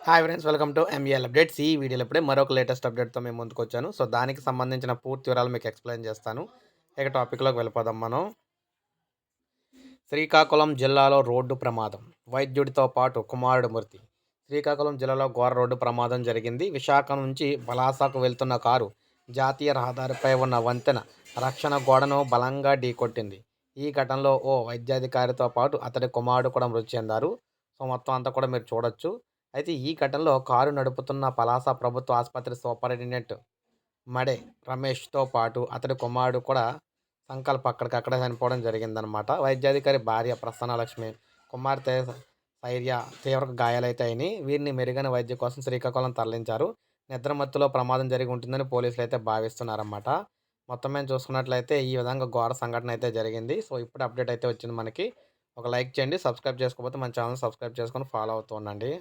Hi friends, welcome to MEL updates. ఈ వీడియోలో ఇప్పుడే మరొక లేటెస్ట్ అప్డేట్తో మేము ముందుకు వచ్చాను. సో దానికి సంబంధించిన పూర్తి వివరాలు మీకు ఎక్స్ప్లెయిన్ చేస్తాను. ఇక టాపిక్లోకి వెళ్ళిపోదాం మనం. శ్రీకాకుళం జిల్లాలో రోడ్డు ప్రమాదం, వైద్యుడితో పాటు కుమారుడు మృతి. శ్రీకాకుళం జిల్లాలో ఘోర రోడ్డు ప్రమాదం జరిగింది. విశాఖ నుంచి పలాసకు వెళ్తున్న కారు జాతీయ రహదారిపై ఉన్న వంతెన రక్షణ గోడను బలంగా ఢీకొట్టింది. ఈ ఘటనలో ఓ వైద్యాధికారితో పాటు అతడి కుమారుడు కూడా మృతి చెందారు. సో మొత్తం అంతా కూడా మీరు చూడొచ్చు. అయితే ఈ ఘటనలో కారు నడుపుతున్న పలాస ప్రభుత్వ ఆసుపత్రి సూపరింటెండెంట్ మడే రమేష్తో పాటు అతడి కుమారుడు కూడా సంకల్ప అక్కడికక్కడే చనిపోవడం జరిగిందనమాట. వైద్యాధికారి భార్య ప్రసన్నలక్ష్మి, కుమార్తె శైర్య తీవ్ర గాయాలైతే అయినాయి. వీరిని మెరుగైన వైద్యం కోసం శ్రీకాకుళం తరలించారు. నిద్రమత్తులో ప్రమాదం జరిగి ఉంటుందని పోలీసులు అయితే భావిస్తున్నారన్నమాట. మొత్తం మేము చూసుకున్నట్లయితే ఈ విధంగా ఘోర సంఘటన అయితే జరిగింది. సో ఇప్పుడు అప్డేట్ అయితే వచ్చింది మనకి. ఒక లైక్ చేయండి. సబ్స్క్రైబ్ చేసుకోకపోతే మన ఛానల్ సబ్స్క్రైబ్ చేసుకొని ఫాలో అవుతూ ఉండండి.